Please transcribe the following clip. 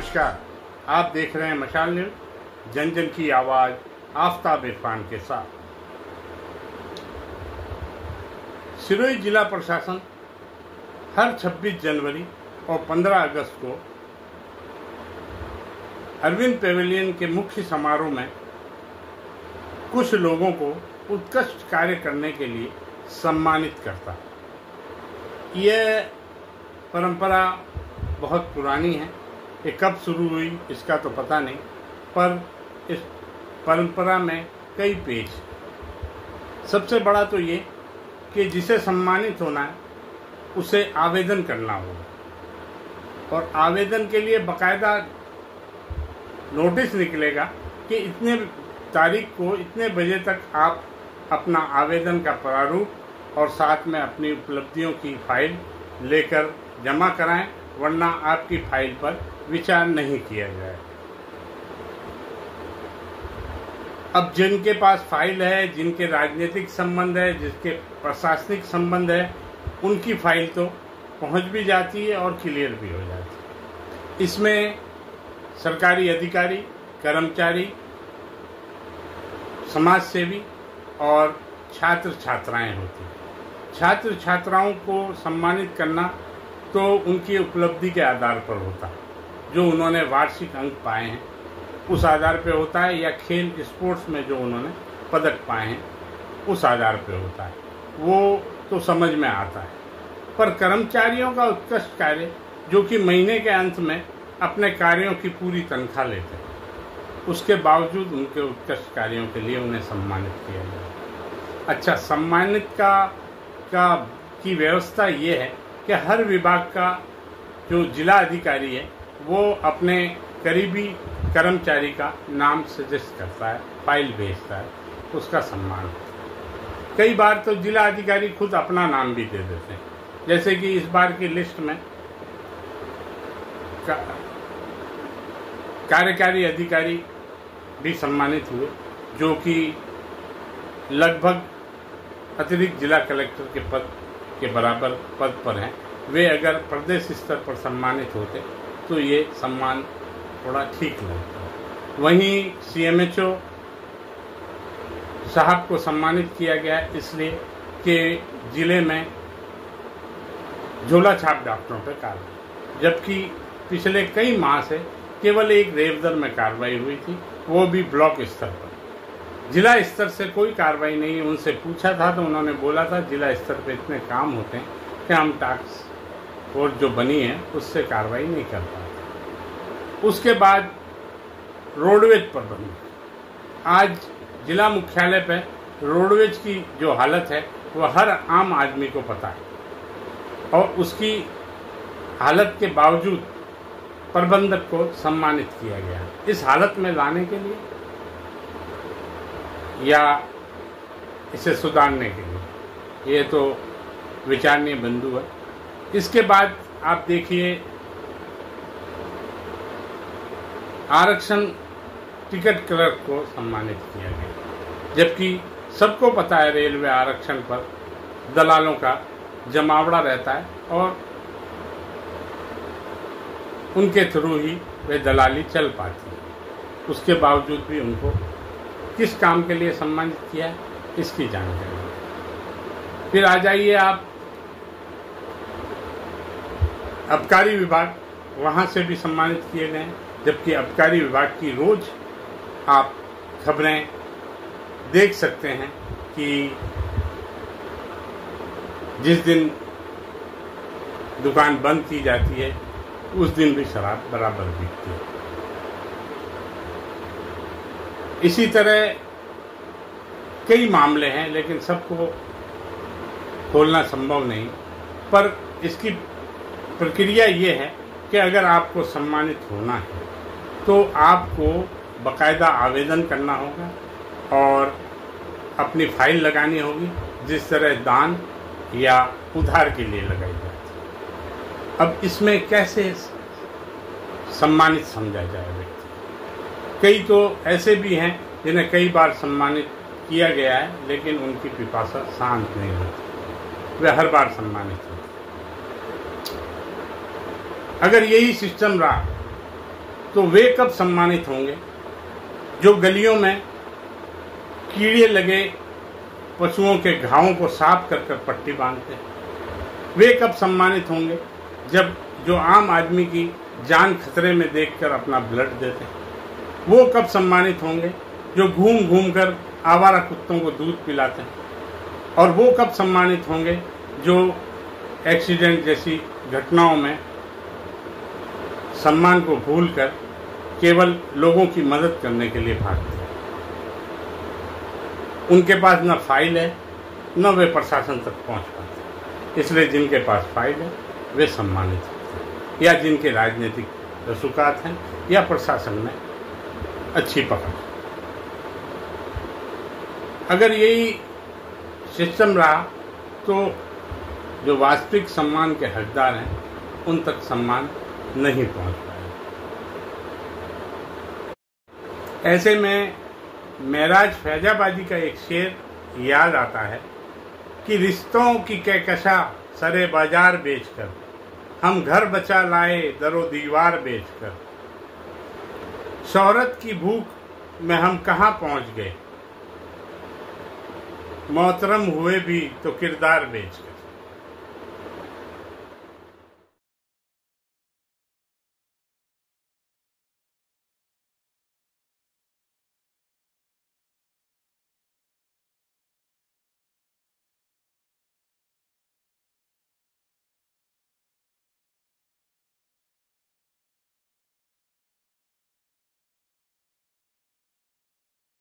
नमस्कार, आप देख रहे हैं मशाल न्यूज, जन जन की आवाज़, आफताब इरफान के साथ। सिरोही जिला प्रशासन हर 26 जनवरी और 15 अगस्त को अरविंद पेवेलियन के मुख्य समारोह में कुछ लोगों को उत्कृष्ट कार्य करने के लिए सम्मानित करता है। यह परंपरा बहुत पुरानी है। ये कब शुरू हुई इसका तो पता नहीं, पर इस परंपरा में कई पेज। सबसे बड़ा तो ये कि जिसे सम्मानित होना है उसे आवेदन करना होगा और आवेदन के लिए बकायदा नोटिस निकलेगा कि इतने तारीख को इतने बजे तक आप अपना आवेदन का प्रारूप और साथ में अपनी उपलब्धियों की फाइल लेकर जमा कराएं, वरना आपकी फाइल पर विचार नहीं किया जाए। अब जिनके पास फाइल है, जिनके राजनीतिक संबंध है, जिसके प्रशासनिक संबंध है, उनकी फाइल तो पहुंच भी जाती है और क्लियर भी हो जाती है। इसमें सरकारी अधिकारी, कर्मचारी, समाज सेवी और छात्र छात्राएं होती हैं। छात्र छात्राओं को सम्मानित करना तो उनकी उपलब्धि के आधार पर होता है। जो उन्होंने वार्षिक अंक पाए हैं उस आधार पे होता है, या खेल स्पोर्ट्स में जो उन्होंने पदक पाए हैं उस आधार पे होता है। वो तो समझ में आता है। पर कर्मचारियों का उत्कृष्ट कार्य, जो कि महीने के अंत में अपने कार्यों की पूरी तनख्वाह लेते हैं, उसके बावजूद उनके उत्कृष्ट कार्यों के लिए उन्हें सम्मानित किया जाए। अच्छा, सम्मानित की व्यवस्था ये है कि हर विभाग का जो जिला अधिकारी है वो अपने करीबी कर्मचारी का नाम सजेस्ट करता है, फाइल भेजता है, उसका सम्मान। कई बार तो जिला अधिकारी खुद अपना नाम भी दे देते हैं। जैसे कि इस बार की लिस्ट में कार्यकारी अधिकारी भी सम्मानित हुए, जो कि लगभग अतिरिक्त जिला कलेक्टर के पद के बराबर पद पर हैं। वे अगर प्रदेश स्तर पर सम्मानित होते तो ये सम्मान थोड़ा ठीक लगता। वहीं CMHO साहब को सम्मानित किया गया इसलिए कि जिले में झोला छाप डॉक्टरों पर कार्रवाई, जबकि पिछले कई माह से केवल एक रेवदर में कार्रवाई हुई थी, वो भी ब्लॉक स्तर पर। जिला स्तर से कोई कार्रवाई नहीं। उनसे पूछा था तो उन्होंने बोला था जिला स्तर पे इतने काम होते हैं कि हम टास्क फोर्स जो बनी है उससे कार्रवाई नहीं कर पाते। उसके बाद रोडवेज प्रबंधन। आज जिला मुख्यालय पर रोडवेज की जो हालत है वह हर आम आदमी को पता है और उसकी हालत के बावजूद प्रबंधक को सम्मानित किया गया। इस हालत में लाने के लिए या इसे सुधारने के लिए ये तो विचारणीय बिंदु है। इसके बाद आप देखिए, आरक्षण टिकट क्लर्क को सम्मानित किया गया, जबकि सबको पता है रेलवे आरक्षण पर दलालों का जमावड़ा रहता है और उनके थ्रू ही वे दलाली चल पाती है। उसके बावजूद भी उनको किस काम के लिए सम्मानित किया है इसकी जानकारी। फिर आ जाइए आप आबकारी विभाग, वहां से भी सम्मानित किए गए, जबकि आबकारी विभाग की रोज आप खबरें देख सकते हैं कि जिस दिन दुकान बंद की जाती है उस दिन भी शराब बराबर बिकती है। इसी तरह कई मामले हैं, लेकिन सबको खोलना संभव नहीं। पर इसकी प्रक्रिया ये है कि अगर आपको सम्मानित होना है तो आपको बकायदा आवेदन करना होगा और अपनी फाइल लगानी होगी, जिस तरह दान या उधार के लिए लगाई जाती है। अब इसमें कैसे सम्मानित समझा जाए व्यक्ति? कई तो ऐसे भी हैं जिन्हें कई बार सम्मानित किया गया है, लेकिन उनकी पिपासा शांत नहीं होती, वे हर बार सम्मानित होते। अगर यही सिस्टम रहा तो वे कब सम्मानित होंगे जो गलियों में कीड़े लगे पशुओं के घावों को साफ कर कर पट्टी बांधते हैं? वे कब सम्मानित होंगे जब जो आम आदमी की जान खतरे में देखकर अपना ब्लड देते हैं? वो कब सम्मानित होंगे जो घूम घूम कर आवारा कुत्तों को दूध पिलाते हैं? और वो कब सम्मानित होंगे जो एक्सीडेंट जैसी घटनाओं में सम्मान को भूलकर केवल लोगों की मदद करने के लिए भागते हैं? उनके पास न फाइल है, न वे प्रशासन तक पहुंच पाते। इसलिए जिनके पास फाइल है वे सम्मानित होते हैं, या जिनके राजनीतिक रसूखात हैं, या प्रशासन में अच्छी पकड़। अगर यही सिस्टम रहा तो जो वास्तविक सम्मान के हकदार हैं उन तक सम्मान नहीं पहुंच पाएगा। ऐसे में महराज फैजाबादी का एक शेर याद आता है कि रिश्तों की कहकशा सरे बाजार बेचकर, हम घर बचा लाए दरो दीवार बेचकर, शोहरत की भूख में हम कहाँ पहुंच गए, मोहतरम हुए भी तो किरदार बेचकर।